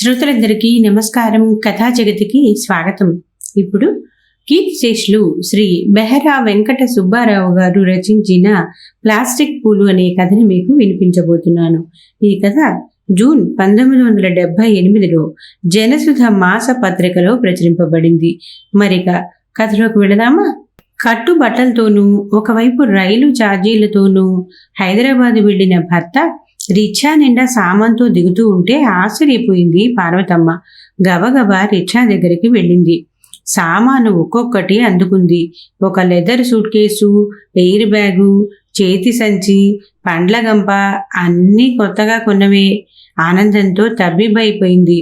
శ్రోతలందరికీ నమస్కారం. కథా జగతికి స్వాగతం. ఇప్పుడు కీర్తిశేషులు శ్రీ బెహరా వెంకట సుబ్బారావు గారు రచించిన ప్లాస్టిక్ పూలు అనే కథని మీకు వినిపించబోతున్నాను. ఈ కథ జూన్ 1978లో జనసుధ మాస పత్రికలో ప్రచురింపబడింది. మరిక కథలోకి వెళదామా? కట్టుబట్టలతోనూ ఒకవైపు రైలు ఛార్జీలతోనూ హైదరాబాద్ వెళ్లిన భర్త రిక్షా నిండా సామాన్తో దిగుతూ ఉంటే ఆశ్చర్యపోయింది పార్వతమ్మ. గబగబా రిక్షా దగ్గరికి వెళ్ళింది. సామాను ఒక్కొక్కటి అందుకుంది. ఒక leather suit case, air bag, చేతి సంచి, పండ్ల గంప అన్నీ కొత్తగా కొన్నవే. ఆనందంతో తబ్బిబ్బైపోయింది.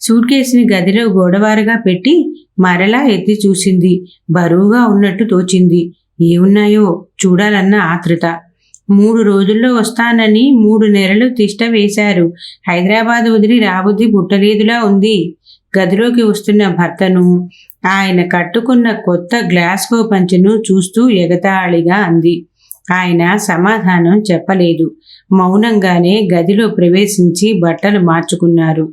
సూట్ కేసుని గదిలో గోడవారుగా పెట్టి మరలా ఎత్తి చూసింది. బరువుగా ఉన్నట్టు తోచింది. ఏమున్నాయో చూడాలన్న ఆతృత. 3 రోజుల్లో వస్తానని 3 నెలలు తిష్ట వేశారు. హైదరాబాద్ వదిలి రాబుద్ది పుట్టలేదులా ఉంది. గదిలోకి వస్తున్న భర్తను, ఆయన కట్టుకున్న కొత్త గ్లాస్కో పంచెను చూస్తూ ఎగతాళిగా అంది. ఆయన సమాధానం చెప్పలేదు. మౌనంగానే గదిలో ప్రవేశించి బట్టలు మార్చుకున్నారు.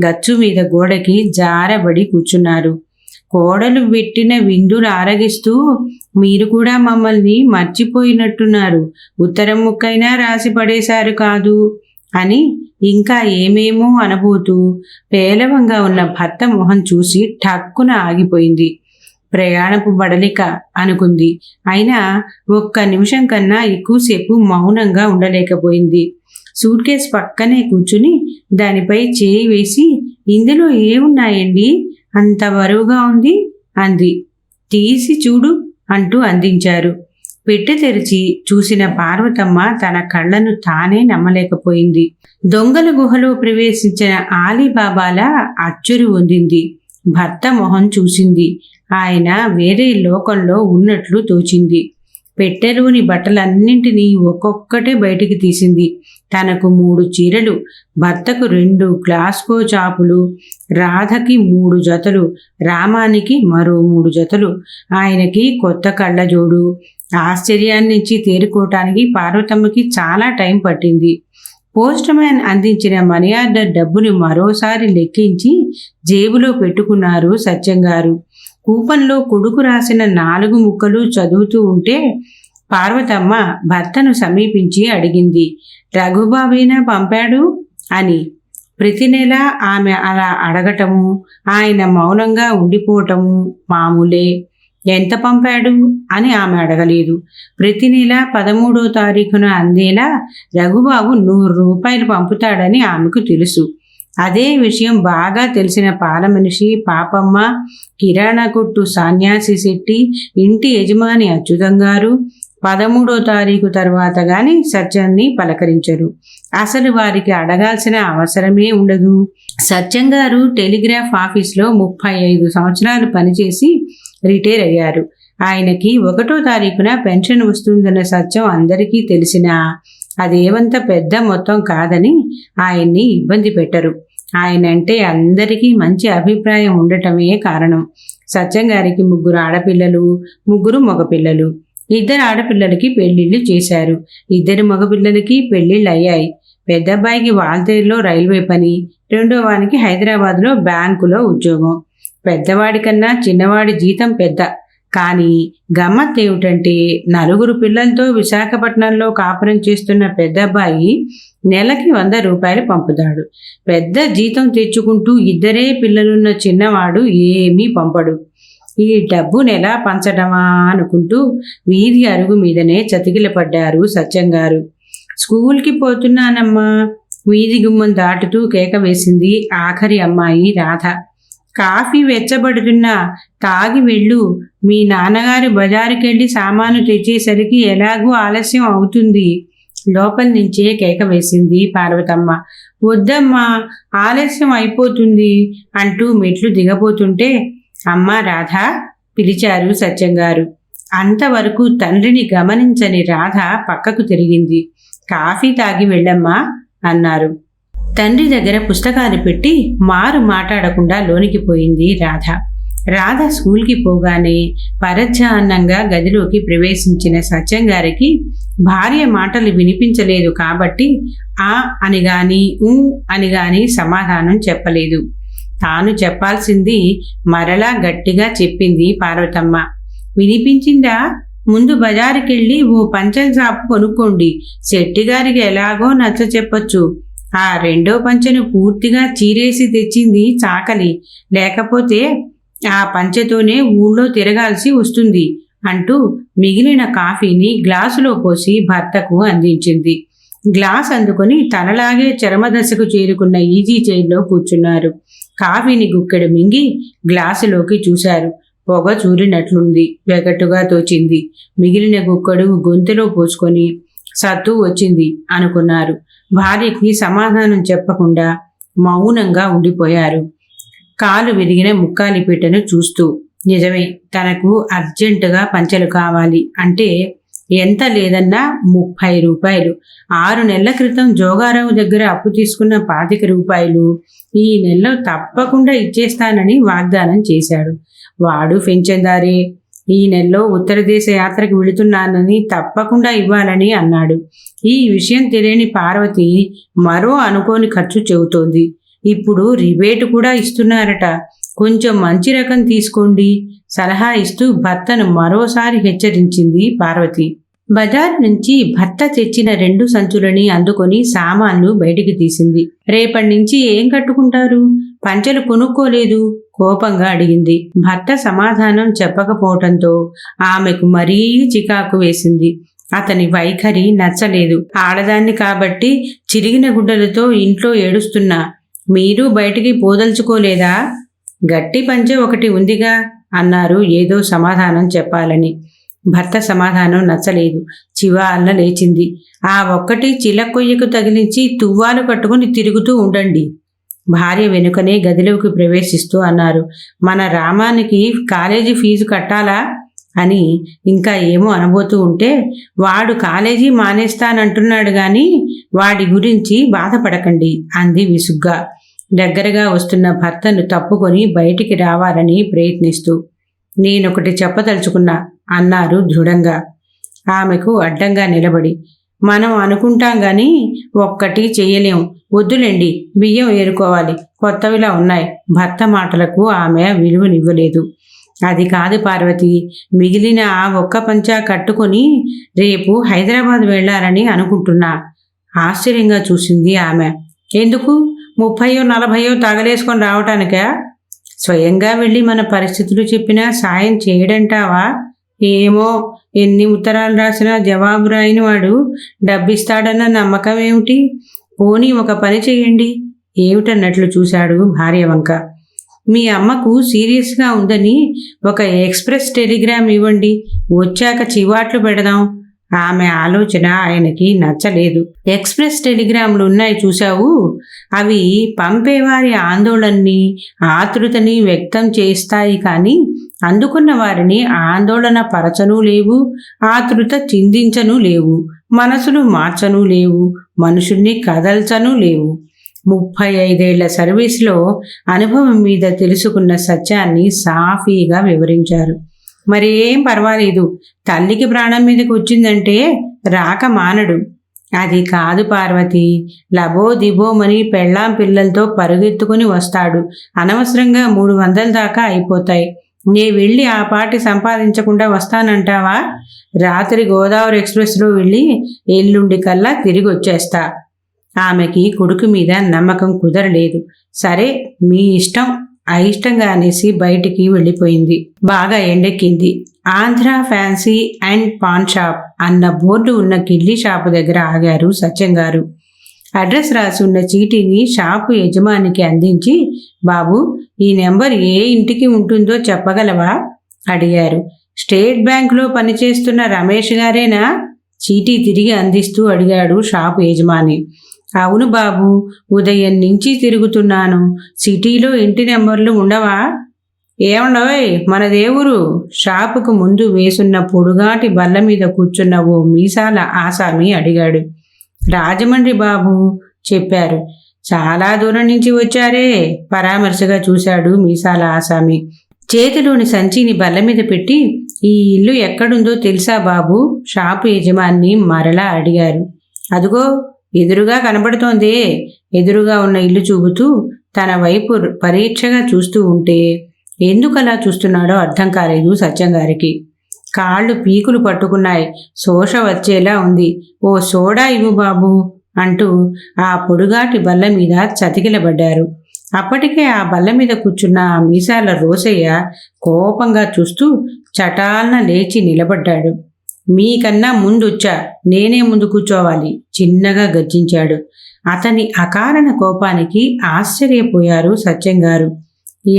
గచ్చు మీద గోడకి జారబడి కూర్చున్నారు. కోడలు పెట్టిన విందులు ఆరగిస్తూ, మీరు కూడా మమ్మల్ని మర్చిపోయినట్టున్నారు, ఉత్తరం ముక్కైనా రాసి పడేశారు కాదు అని ఇంకా ఏమేమో అనబోతూ పేలవంగా ఉన్న భర్త మొహం చూసి ఠక్కున ఆగిపోయింది. ప్రయాణపు బడలిక అనుకుంది. అయినా ఒక్క నిమిషం కన్నా ఎక్కువసేపు మౌనంగా ఉండలేకపోయింది. సూట్ కేస్ పక్కనే కూర్చుని దానిపై చేయి వేసి, ఇందులో ఏమున్నాయండి, అంత బరువుగా ఉంది అంది. తీసి చూడు అంటూ అందించారు. పెట్టె తెరిచి చూసిన పార్వతమ్మ తన కళ్ళను తానే నమ్మలేకపోయింది. దొంగల గుహలో ప్రవేశించిన ఆలీబాబాలా అచ్చురు పొందింది. భర్త మొహం చూసింది. ఆయన వేరే లోకంలో ఉన్నట్లు తోచింది. పెట్టెలోని బట్టలన్నింటినీ ఒక్కొక్కటే బయటికి తీసింది. తనకు 3 చీరలు, భర్తకు 2 గ్లాస్కో చాపులు, రాధకి 3 జతలు, రామానికి మరో 3 జతలు, ఆయనకి కొత్త కళ్ళజోడు. ఆశ్చర్యాన్నించి తేరుకోవటానికి పార్వతమ్మకి చాలా టైం పట్టింది. పోస్ట్ మ్యాన్ అందించిన మనీ ఆర్డర్ డబ్బుని మరోసారి లెక్కించి జేబులో పెట్టుకున్నారు సత్యంగారు. కూపన్లో కొడుకు రాసిన 4 ముక్కలు చదువుతూ ఉంటే పార్వతమ్మ భర్తను సమీపించి అడిగింది, రఘుబాబేనా పంపాడు అని. ప్రతి నెల ఆమె అలా అడగటము, ఆయన మౌనంగా ఉండిపోవటము మామూలే. ఎంత పంపాడు అని ఆమె అడగలేదు. ప్రతి నెల 13వ తారీఖున అందేలా రఘుబాబు 100 రూపాయలు పంపుతాడని ఆమెకు తెలుసు. అదే విషయం బాగా తెలిసిన పాలమనిషి పాపమ్మ, కిరాణా కొట్టు సన్యాసి శెట్టి, ఇంటి యజమాని అచ్యుతంగారు 13వ తారీఖు తర్వాత గాని సత్యాన్ని పలకరించరు. అసలు వారికి అడగాల్సిన అవసరమే ఉండదు. సత్యంగారు టెలిగ్రాఫ్ ఆఫీస్లో 35 సంవత్సరాలు పనిచేసి రిటైర్ అయ్యారు. ఆయనకి 1వ తారీఖున పెన్షన్ వస్తుందన్న సత్యం అందరికీ తెలిసినా అదేమంత పెద్ద మొత్తం కాదని ఆయన్ని ఇబ్బంది పెట్టరు. ఆయనంటే అందరికీ మంచి అభిప్రాయం ఉండటమే కారణం. సత్యంగారికి 3 ఆడపిల్లలు, 3 మగపిల్లలు. 2 ఆడపిల్లలకి పెళ్లిళ్ళు చేశారు. 2 మగపిల్లలకి పెళ్లిళ్ళు అయ్యాయి. పెద్దబ్బాయికి వాల్తేరులో రైల్వే పని, రెండో వానికి హైదరాబాద్లో బ్యాంకులో ఉద్యోగం. పెద్దవాడి కన్నా చిన్నవాడి జీతం పెద్ద. కానీ గమ్మత్ ఏమిటంటే 4 పిల్లలతో విశాఖపట్నంలో కాపురం చేస్తున్న పెద్దబ్బాయి నెలకి 100 రూపాయలు పంపుతాడు. పెద్ద జీతం తెచ్చుకుంటూ 2 పిల్లలున్న చిన్నవాడు ఏమీ పంపడు. ఈ డబ్బును ఎలా పంచడమా అనుకుంటూ వీధి అరుగు మీదనే చతికిలపడ్డారు సత్యంగారు. స్కూల్కి పోతున్నానమ్మా, వీధి గుమ్మం దాటుతూ కేక వేసింది ఆఖరి అమ్మాయి రాధ. కాఫీ వెచ్చబడుతున్నా తాగి వెళ్ళు, మీ నాన్నగారు బజారుకెళ్ళి సామాను తెచ్చేసరికి ఎలాగూ ఆలస్యం అవుతుంది. లోపల నుంచే కేక వేసింది పార్వతమ్మ. వద్దమ్మా, ఆలస్యం అయిపోతుంది అంటూ మెట్లు దిగబోతుంటే, అమ్మా రాధ పిలిచారు సత్యంగారు. అంతవరకు తండ్రిని గమనించని రాధ పక్కకు తిరిగింది. కాఫీ తాగి వెళ్ళమ్మా అన్నారు. తండ్రి దగ్గర పుస్తకాలు పెట్టి మారు మాట్లాడకుండా లోనికి పోయింది రాధ. రాధ స్కూల్కి పోగానే పరధ్యాన్నంగా గదిలోకి ప్రవేశించిన సత్యం గారికి భార్య మాటలు వినిపించలేదు కాబట్టి ఆ అని గాని ఊ అని గాని సమాధానం చెప్పలేదు. తాను చెప్పాల్సింది మరలా గట్టిగా చెప్పింది పార్వతమ్మ. వినిపించిందా? ముందు బజారుకెళ్ళి ఓ పంచెల షాపు కొనుక్కోండి. శెట్టిగారికి ఎలాగో నచ్చ చెప్పొచ్చు. ఆ రెండో పంచెను పూర్తిగా చీరేసి తెచ్చింది చాకలి, లేకపోతే ఆ పంచెతోనే ఊళ్ళో తిరగాల్సి వస్తుంది అంటూ మిగిలిన కాఫీని గ్లాసులో పోసి భర్తకు అందించింది. గ్లాస్ అందుకొని తనలాగే చరమదశకు చేరుకున్న ఈజీ చైర్లో కూర్చున్నారు. కాఫీని గుక్కెడు మింగి గ్లాసులోకి చూశారు. పొగ చూరినట్లుంది. వెగటుగా తోచింది. మిగిలిన గుక్కడు గొంతులో పోసుకొని సత్తు వచ్చింది అనుకున్నారు. భార్యకి సమాధానం చెప్పకుండా మౌనంగా ఉండిపోయారు, కాలు విరిగిన ముక్కాలిపీటను చూస్తూ. నిజమే, తనకు అర్జెంటుగా పంచెలు కావాలి అంటే ఎంత లేదన్నా 30 రూపాయలు. 6 నెలల క్రితం జోగారావు దగ్గర అప్పు తీసుకున్న 25 రూపాయలు ఈ నెలలో తప్పకుండా ఇచ్చేస్తానని వాగ్దానం చేశాడు. వాడు పెంచందారే. ఈ నెలలో ఉత్తర దేశ యాత్రకు వెళుతున్నానని తప్పకుండా ఇవ్వాలని అన్నాడు. ఈ విషయం తెలియని పార్వతి మరో అనుకోని ఖర్చు చెబుతోంది. ఇప్పుడు రిబేటు కూడా ఇస్తున్నారట. కొంచెం మంచి రకం తీసుకోండి సలహా ఇస్తూ భర్తను మరోసారి హెచ్చరించింది పార్వతి. బజార్ నుంచి భర్త తెచ్చిన 2 సంచులని అందుకొని సామాన్లు బయటికి తీసింది. రేపటి నుంచి ఏం కట్టుకుంటారు? పంచెలు కొనుక్కోలేదు కోపంగా అడిగింది. భర్త సమాధానం చెప్పకపోవటంతో ఆమెకు మరీ చికాకు వేసింది. అతని వైఖరి నచ్చలేదు. ఆడదాన్ని కాబట్టి చిరిగిన గుడ్డలతో ఇంట్లో ఏడుస్తున్నా మీరు బయటికి పోదలుచుకోలేదా? గట్టి పంచె ఒకటి ఉందిగా అన్నారు ఏదో సమాధానం చెప్పాలని. భర్త సమాధానం నచ్చలేదు. చివాలన లేచింది. ఆ ఒక్కటి చిలకొయ్యకు తగిలించి తువ్వాలు కట్టుకుని తిరుగుతూ ఉండండి. భార్య వెనుకనే గదిలోకి ప్రవేశిస్తూ అన్నారు. మన రామానికి కాలేజీ ఫీజు కట్టాలా అని ఇంకా ఏమో అనబోతూ ఉంటే, వాడు కాలేజీ మానేస్తానంటున్నాడు గాని వాడి గురించి బాధపడకండి అంది విసుగ్గా. దగ్గరగా వస్తున్న భర్తను తప్పుకొని బయటికి రావాలని ప్రయత్నిస్తూ. నేనొకటి చెప్పదలుచుకున్నా అన్నారు దృఢంగా. ఆమెకు అడ్డంగా నిలబడి, మనం అనుకుంటాం గాని ఒక్కటి చెయ్యలేం. వద్దులేండి, బియ్యం ఏరుకోవాలి, కొత్తవిలా ఉన్నాయి. భర్త మాటలకు ఆమె విలువనివ్వలేదు. అది కాదు పార్వతి, మిగిలిన ఆ ఒక్క పంచా కట్టుకొని రేపు హైదరాబాద్ వెళ్ళాలని అనుకుంటున్నా. ఆశ్చర్యంగా చూసింది ఆమె. ఎందుకు? 30-40 తగలేసుకొని రావటానికా? స్వయంగా వెళ్ళి మన పరిస్థితులు చెప్పినా సాయం చేయడంటావా? ఏమో, ఎన్ని ఉత్తరాలు రాసినా జవాబు రాయని వాడు డబ్బిస్తాడన్న నమ్మకం ఏమిటి? పోనీ ఒక పని చేయండి. ఏమిటన్నట్లు చూశాడు భార్య వంక. మీ అమ్మకు సీరియస్గా ఉందని ఒక ఎక్స్ప్రెస్ టెలిగ్రామ్ ఇవ్వండి, వచ్చాక చివాట్లు పెడదాం. ఆమె ఆలోచన ఆయనకి నచ్చలేదు. ఎక్స్ప్రెస్ టెలిగ్రాములు ఉన్నాయి చూశావు, అవి పంపేవారి ఆందోళనని ఆతృతని వ్యక్తం చేస్తాయి కానీ అందుకున్న వారిని ఆందోళన పరచనూ లేవు, ఆతృత చిందించనూ లేవు, మనసులు మార్చనూ లేవు, మనుషుల్ని కదల్చనూ లేవు. 35 ఏళ్ల సర్వీస్లో అనుభవం మీద తెలుసుకున్న సత్యాన్ని సాఫీగా వివరించారు. మరి ఏం పర్వాలేదు, తల్లికి ప్రాణం మీదకి వచ్చిందంటే రాక మానడు. అది కాదు పార్వతి, లబో దిబోమని పెళ్ళాం పిల్లలతో పరుగెత్తుకుని వస్తాడు. అనవసరంగా 300 దాకా అయిపోతాయి. నే వెళ్ళి ఆ పాటి సంపాదించకుండా వస్తానంటావా? రాత్రి గోదావరి ఎక్స్ప్రెస్లో వెళ్ళి ఎల్లుండి కల్లా తిరిగి వచ్చేస్తా. ఆమెకి కొడుకు మీద నమ్మకం కుదరలేదు. సరే మీ ఇష్టం, అయిష్టంగా అనేసి బయటికి వెళ్ళిపోయింది. బాగా ఎండెక్కింది. Andhra fancy and paan shop అన్న బోర్డు ఉన్న కిళ్ళీ షాపు దగ్గర ఆగారు సత్యం గారు. అడ్రస్ రాసి ఉన్న చీటీని షాపు యజమానికి అందించి, బాబు ఈ నెంబర్ ఏ ఇంటికి ఉంటుందో చెప్పగలవా అడిగారు. స్టేట్ బ్యాంకులో పనిచేస్తున్న రమేష్ గారేనా? చీటీ తిరిగి అందిస్తూ అడిగాడు షాపు యజమాని. అవును బాబు, ఉదయం నుంచి తిరుగుతున్నాను. సిటీలో ఇంటి నెంబర్లు ఉండవా? ఏమండోయ్, మన దేవురు షాపుకు ముందు వేసున్న పొడుగాటి బల్ల మీద కూర్చున్న ఓ మీసాల ఆసామి అడిగాడు. రాజమండ్రి బాబు చెప్పారు. చాలా దూరం నుంచి వచ్చారే పరామర్శగా చూశాడు మీసాల ఆసామి. చేతిలోని సంచిని బల్ల మీద పెట్టి, ఈ ఇల్లు ఎక్కడుందో తెలుసా బాబు? షాపు యజమాని మరలా అడిగారు. అదుగో ఎదురుగా కనబడుతోందే. ఎదురుగా ఉన్న ఇల్లు చూపుతూ తన వైపు పరీక్షగా చూస్తూ ఉంటే ఎందుకలా చూస్తున్నాడో అర్థం కాలేదు సత్యంగారికి. కాళ్ళు పీకులు పట్టుకున్నాయి. శోష వచ్చేలా ఉంది. ఓ సోడా ఇవ్వు బాబు అంటూ ఆ పొడుగాటి బల్ల మీద చతికిలబడ్డారు. అప్పటికే ఆ బల్ల మీద కూర్చున్న ఆ మీసాల రోసయ్య కోపంగా చూస్తూ చటాలన లేచి నిలబడ్డాడు. మీకన్నా ముందొచ్చా, నేనే ముందు కూర్చోవాలి చిన్నగా గర్జించాడు. అతని అకారణ కోపానికి ఆశ్చర్యపోయారు సత్యంగారు.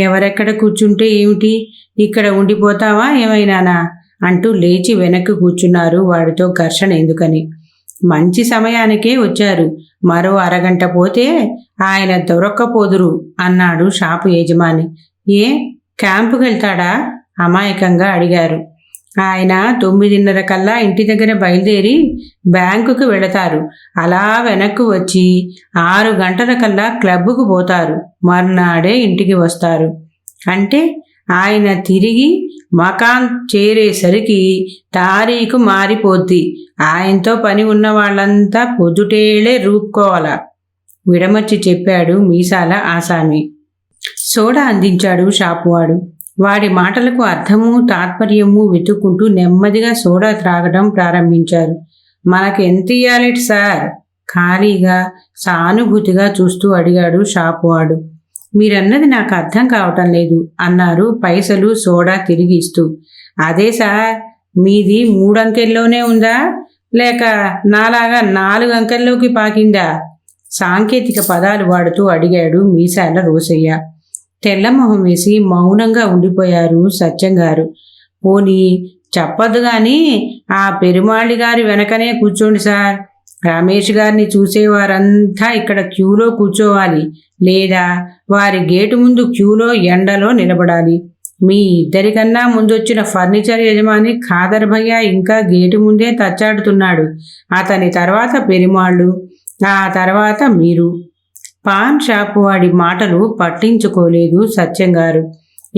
ఎవరెక్కడ కూర్చుంటే ఏమిటి, ఇక్కడ ఉండిపోతావా ఏమైనానా అంటూ లేచి వెనక్కి కూర్చున్నారు. వాడితో ఘర్షణ ఎందుకని. మంచి సమయానికే వచ్చారు. మరో అరగంట పోతే ఆయన దొరక్కపోదురు అన్నాడు షాపు యజమాని. ఏ క్యాంపుకి వెళ్తాడా అమాయకంగా అడిగారు. ఆయన 9:30 కల్లా ఇంటి దగ్గర బయలుదేరి బ్యాంకుకు వెళతారు. అలా వెనక్కు వచ్చి 6 గంటల కల్లా క్లబ్కు పోతారు. మర్నాడే ఇంటికి వస్తారు. అంటే ఆయన తిరిగి మకాన్ చేరేసరికి తారీఖు మారిపోద్ది. ఆయనతో పని ఉన్న వాళ్ళంతా పొద్దుటేళే రూపుకోవాలా విడమర్చి చెప్పాడు మీసాల ఆసామి. సోడా అందించాడు షాపువాడు. వాడి మాటలకు అర్థము తాత్పర్యము వెతుక్కుంటూ నెమ్మదిగా సోడా త్రాగడం ప్రారంభించారు. మనకు ఎంత ఇయ్యాలేటి సార్? ఖాళీగా సానుభూతిగా చూస్తూ అడిగాడు షాపువాడు. మీరన్నది నాకు అర్థం కావటం లేదు అన్నారు పైసలు సోడా తిరిగి ఇస్తూ. అదే సార్, మీది 3 అంకెల్లోనే ఉందా లేక నాలాగా 4 అంకెల్లోకి పాకిందా? సాంకేతిక పదాలు వాడుతూ అడిగాడు మీసాల రోసయ్య. తెల్లమొహం వేసి మౌనంగా ఉండిపోయారు సత్యంగారు. పోనీ చెప్పద్దు గాని ఆ పెరుమాళి గారి వెనకనే కూర్చోండి సార్. రమేష్ గారిని చూసేవారంతా ఇక్కడ క్యూలో కూర్చోవాలి, లేదా వారి గేటు ముందు క్యూలో ఎండలో నిలబడాలి. మీ ఇద్దరికన్నా ముందొచ్చిన ఫర్నిచర్ యజమాని ఖాదర్ భయ్య ఇంకా గేటు ముందే తచ్చాడుతున్నాడు. అతని తర్వాత పెరుమాళ్ళు, ఆ తర్వాత మీరు. పాన్ షాపు వాడి మాటలు పట్టించుకోలేదు సత్యంగారు.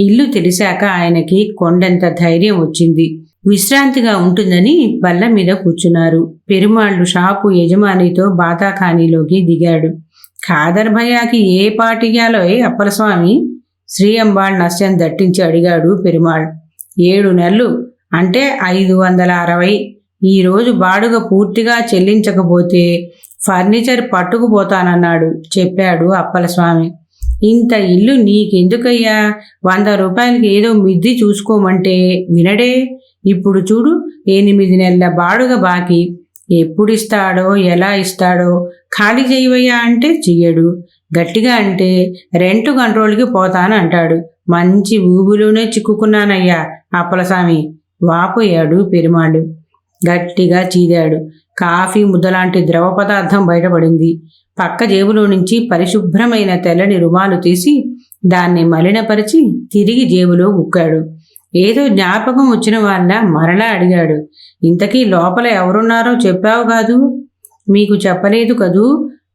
ఇల్లు తెలిసాక ఆయనకి కొండంత ధైర్యం వచ్చింది. విశ్రాంతిగా ఉంటుందని బల్ల మీద కూర్చున్నారు. పెరుమాళ్ళు షాపు యజమానితో బాతాఖానీలోకి దిగాడు. ఖాదర్ భయ్యాకి ఏ పాటియాలో అప్పలస్వామి? శ్రీ అంబాళ్ నశ్యం దట్టించి అడిగాడు పెరుమాళ్. 7 నెలలు అంటే 560. ఈరోజు బాడుగ పూర్తిగా చెల్లించకపోతే ఫర్నిచర్ పట్టుకుపోతానన్నాడు చెప్పాడు అప్పలస్వామి. ఇంత ఇల్లు నీకెందుకయ్యా? 100 రూపాయలకి ఏదో మిద్ది చూసుకోమంటే వినడే. ఇప్పుడు చూడు 8 నెలల బాడుగ బాకీ. ఎప్పుడిస్తాడో ఎలా ఇస్తాడో. ఖాళీ చేయవయ్యా అంటే చెయ్యడు. గట్టిగా అంటే రెంట్ కంట్రోల్కి పోతానంటాడు. మంచి ఊబిలోనే చిక్కుకున్నానయ్యా అప్పలస్వామి వాపోయాడు పెరుమాళ్ళు. గట్టిగా చీదాడు. కాఫీ ముద్దలాంటి ద్రవ పదార్థం బయటపడింది. పక్క జేబులో నుంచి పరిశుభ్రమైన తెల్లని రుమాలు తీసి దాన్ని మలినపరిచి తిరిగి జేబులో ఉక్కాడు. ఏదో జ్ఞాపకం వచ్చిన వాళ్ళ మరలా అడిగాడు. ఇంతకీ లోపల ఎవరున్నారో చెప్పావు కాదు? మీకు చెప్పలేదు కదూ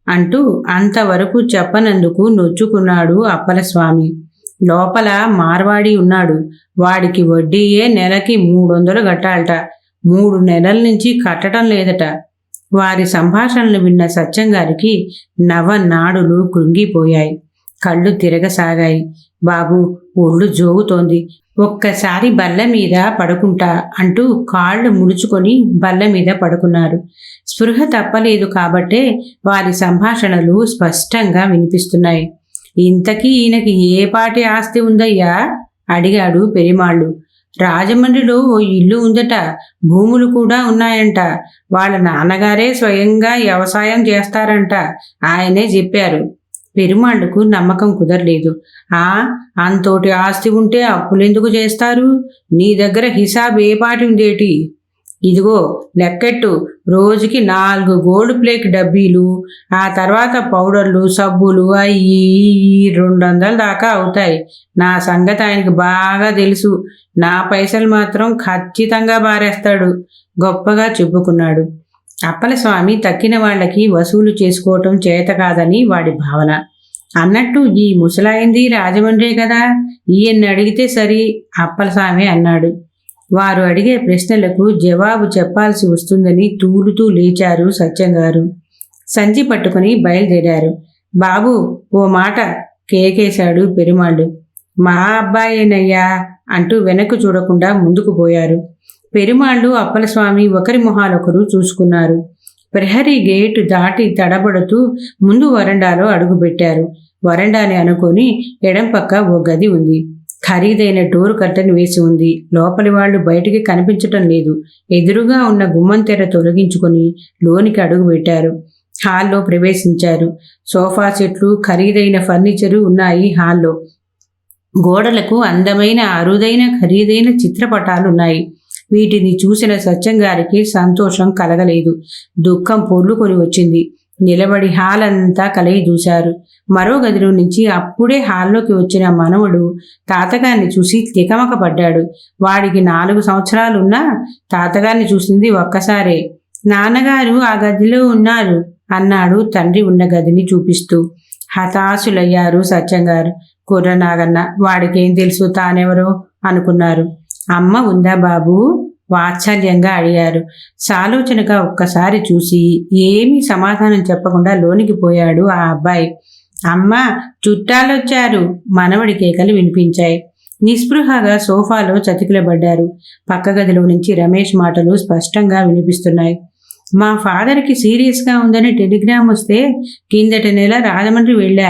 అంటూ అంతవరకు చెప్పనందుకు నొచ్చుకున్నాడు అప్పలస్వామి. లోపల మార్వాడి ఉన్నాడు. వాడికి వడ్డీయే నెలకి 300 కట్టాలట. 3 నెలల నుంచి కట్టడం లేదట. వారి సంభాషణలు విన్న సత్యంగారికి నవనాడులు కృంగిపోయాయి. కళ్ళు తిరగసాగాయి. బాబు, ఒళ్ళు జోగుతోంది. ఒక్కసారి బల్ల మీద పడుకుంటా అంటూ కాళ్ళు ముడుచుకొని బల్ల మీద పడుకున్నారు. స్పృహ తప్పలేదు కాబట్టే వారి సంభాషణలు స్పష్టంగా వినిపిస్తున్నాయి. ఇంతకీ ఈయనకి ఏ పాటి ఆస్తి ఉందయ్యా అడిగాడు పెరిమాళ్ళు. రాజమండ్రిలో ఓ ఇల్లు ఉందట. భూములు కూడా ఉన్నాయంట. వాళ్ళ నాన్నగారే స్వయంగా వ్యవసాయం చేస్తారంట. ఆయనే చెప్పారు. పెరుమాళ్లకు నమ్మకం కుదరలేదు. అంతోటి ఆస్తి ఉంటే అప్పులెందుకు చేస్తారు? నీ దగ్గర హిసాబ్ ఏ పాటి ఉందేటి? ఇదిగో లెక్కెట్టు. రోజుకి 4 గోల్డ్ ప్లేక్ డబ్బీలు, ఆ తర్వాత పౌడర్లు సబ్బులు అయ్యి 200 దాకా అవుతాయి. నా సంగతి ఆయనకి బాగా తెలుసు. నా పైసలు మాత్రం ఖచ్చితంగా బారేస్తాడు గొప్పగా చెప్పుకున్నాడు. అప్పలస్వామి తక్కిన వాళ్ళకి వసూలు చేసుకోవటం చేత కాదని వాడి భావన. అన్నట్టు ఈ ముసలాయింది రాజమండ్రే కదా, ఈయన్ని అడిగితే సరి అప్పలస్వామి అన్నాడు. వారు అడిగే ప్రశ్నలకు జవాబు చెప్పాల్సి వస్తుందని తూలుతూ లేచారు సత్యంగారు. సంచి పట్టుకుని బయలుదేరారు. బాబు ఓ మాట కేకేశాడు పెరుమాళ్ళు. మా అబ్బాయేనయ్యా అంటూ వెనక్కు చూడకుండా ముందుకు పోయారు. పెరుమాళ్ళు అప్పలస్వామి ఒకరి మొహాలొకరు చూసుకున్నారు. ప్రహరీ గేటు దాటి తడబడుతూ ముందు వరండాలో అడుగుపెట్టారు. వరండాని అనుకొని ఎడం పక్క ఓ గది ఉంది. ఖరీదైన డోరు కర్టెన్ వేసి ఉంది. లోపలి వాళ్ళు బయటికి కనిపించటం లేదు. ఎదురుగా ఉన్న గుమ్మం తెర తొలగించుకొని లోనికి అడుగుపెట్టారు. హాల్లో ప్రవేశించారు. సోఫా సెట్లు, ఖరీదైన ఫర్నిచరు ఉన్నాయి హాల్లో. గోడలకు అందమైన అరుదైన ఖరీదైన చిత్రపటాలున్నాయి. వీటిని చూసిన సత్యంగారికి సంతోషం కలగలేదు. దుఃఖం పొర్లుకొని వచ్చింది. నిలబడి హాల్ అంతా కలయి చూశారు. మరో గదిలో నుంచి అప్పుడే హాల్లోకి వచ్చిన మనవడు తాతగారిని చూసి తికమక పడ్డాడు. వాడికి 4 సంవత్సరాలున్నా తాతగారిని చూసింది ఒక్కసారే. నాన్నగారు ఆ గదిలో ఉన్నారు అన్నాడు తండ్రి ఉన్న గదిని చూపిస్తూ. హతాశులయ్యారు సత్యంగారు. కుర్ర నాగన్న వాడికేం తెలుసు తానెవరో అనుకున్నారు. అమ్మ ఉందా బాబు వాత్సల్యంగా అడిగారు. సాలోచనగా ఒక్కసారి చూసి ఏమీ సమాధానం చెప్పకుండా లోనికి పోయాడు ఆ అబ్బాయి. అమ్మ చుట్టాలొచ్చారు మనవడి కేకలు వినిపించాయి. నిస్పృహగా సోఫాలో చతికిలబడ్డారు. పక్క గదిలో నుంచి రమేష్ మాటలు స్పష్టంగా వినిపిస్తున్నాయి. మా ఫాదర్కి సీరియస్గా ఉందని టెలిగ్రామ్ వస్తే కిందటి నెల రాజమండ్రి వెళ్ళా.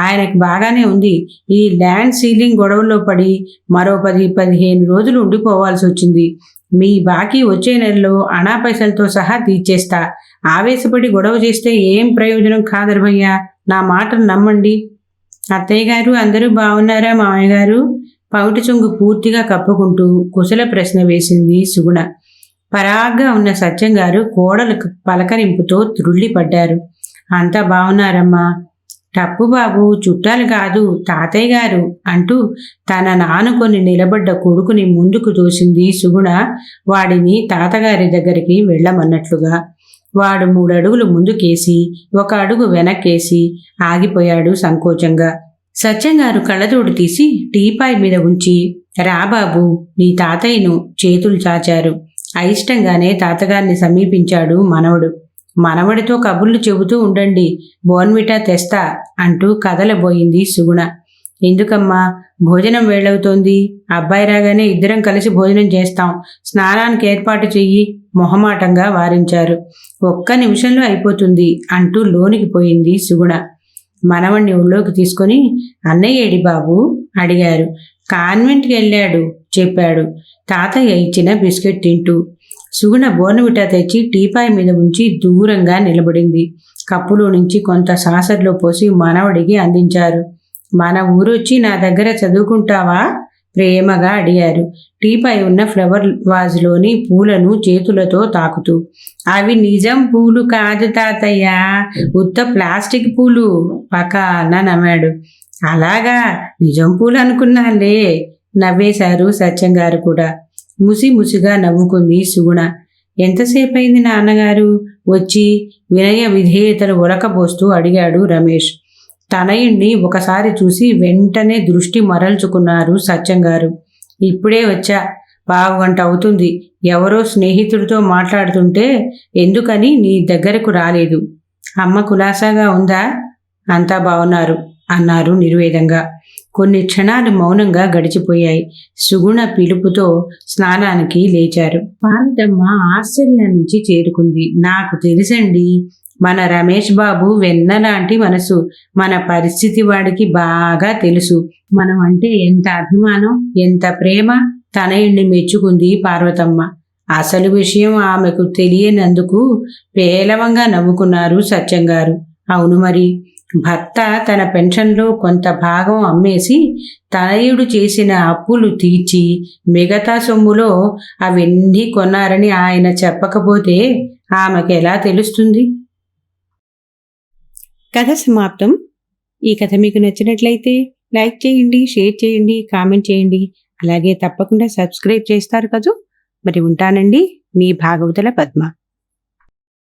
ఆయనకి బాగానే ఉంది. ఈ ల్యాండ్ సీలింగ్ గొడవల్లో పడి మరో 10-15 రోజులు ఉండిపోవాల్సి వచ్చింది. మీ బాకీ వచ్చే నెలలో అనా పైసలతో సహా తీర్చేస్తా. ఆవేశపడి గొడవ చేస్తే ఏం ప్రయోజనం కాదర్భయ్యా, నా మాటను నమ్మండి. అత్తయ్య గారు అందరూ బాగున్నారా మామయ్య గారు? పౌటి చొంగు పూర్తిగా కప్పుకుంటూ కుశల ప్రశ్న వేసింది సుగుణ. పరాగ్గా ఉన్న సత్యంగారు కోడలకు పలకరింపుతో త్రుళ్ళిపడ్డారు. అంతా బాగున్నారమ్మా. తప్పు బాబు, చుట్టాలు కాదు తాతయ్య గారు అంటూ తన నానుకొని నిలబడ్డ కొడుకుని ముందుకు తోసింది సుగుణ వాడిని తాతగారి దగ్గరికి వెళ్ళమన్నట్లుగా. వాడు 3 అడుగులు ముందుకేసి 1 అడుగు వెనక్కేసి ఆగిపోయాడు సంకోచంగా. సత్యంగారు కళ్ళతోడు తీసి టీపాయ్ మీద ఉంచి రాబాబు నీ తాతయ్యను చేతులు చాచారు. అయిష్టంగానే తాతగారిని సమీపించాడు మనవడు. మనవడితో కబుర్లు చెబుతూ ఉండండి, బోన్విటా తెస్తా అంటూ కదలబోయింది సుగుణ. ఎందుకమ్మా, భోజనం వేళవుతోంది. అబ్బాయి రాగానే ఇద్దరం కలిసి భోజనం చేస్తాం. స్నానానికి ఏర్పాటు చెయ్యి మొహమాటంగా వారించారు. 1 నిమిషంలో అయిపోతుంది అంటూ లోనికి పోయింది సుగుణ. మనవణ్ణి ఒళ్ళోకి తీసుకొని అన్నయ్యేడి బాబు అడిగారు. కాన్వెంట్కి వెళ్ళాడు చెప్పాడు తాతయ్య ఇచ్చిన బిస్కెట్ తింటూ. సుగుణ బోర్నవిటా తెచ్చి టీపాయ్ మీద ఉంచి దూరంగా నిలబడింది. కప్పులో నుంచి కొంత సాసర్లో పోసి మనవడికి అందించారు. మన ఊరొచ్చి నా దగ్గర చదువుకుంటావా ప్రేమగా అడిగారు. టీపాయ్ ఉన్న ఫ్లవర్ వాజ్లోని పూలను చేతులతో తాకుతూ. అవి నిజం పూలు కాదు తాతయ్య, ఉత్త ప్లాస్టిక్ పూలు పకాన నమ్మాడు. అలాగా, నిజం పూలు అనుకున్నాలే నవ్వేశారు సత్యంగారు కూడా. ముసిముసిగా నవ్వుకుంది సుగుణ. ఎంతసేపయింది నాన్నగారు వచ్చి వినయ విధేయతలు ఉరకబోస్తూ అడిగాడు రమేష్. తనయుణ్ణి ఒకసారి చూసి వెంటనే దృష్టి మరల్చుకున్నారు సత్యంగారు. ఇప్పుడే వచ్చా, 1/2 గంట అవుతుంది. ఎవరో స్నేహితుడితో మాట్లాడుతుంటే ఎందుకని నీ దగ్గరకు రాలేదు. అమ్మ కులాసాగా ఉందా? అంతా బాగున్నారు అన్నారు నిర్వేదంగా. కొన్ని క్షణాలు మౌనంగా గడిచిపోయాయి. సుగుణ పిలుపుతో స్నానానికి లేచారు. పార్వతమ్మ ఆశ్చర్యం నుంచి చేరుకుంది. నాకు తెలుసండి, మన రమేష్ బాబు వెన్నలాంటి మనసు. మన పరిస్థితి వాడికి బాగా తెలుసు. మనం అంటే ఎంత అభిమానం, ఎంత ప్రేమ. తనయుణ్ణి మెచ్చుకుంది పార్వతమ్మ. అసలు విషయం ఆమెకు తెలియనందుకు పేలవంగా నవ్వుకున్నారు సత్యంగారు. అవును మరి, భర్త తన పెన్షన్లో కొంత భాగం అమ్మేసి తనయుడు చేసిన అప్పులు తీర్చి మిగతా సొమ్ములో అవన్నీ కొన్నారని ఆయన చెప్పకపోతే ఆమెకు ఎలా తెలుస్తుంది? కథ సమాప్తం. ఈ కథ మీకు నచ్చినట్లయితే లైక్ చేయండి, షేర్ చేయండి, కామెంట్ చేయండి. అలాగే తప్పకుండా సబ్స్క్రైబ్ చేస్తారు కదూ. మరి ఉంటానండి, మీ భాగవతుల పద్మ.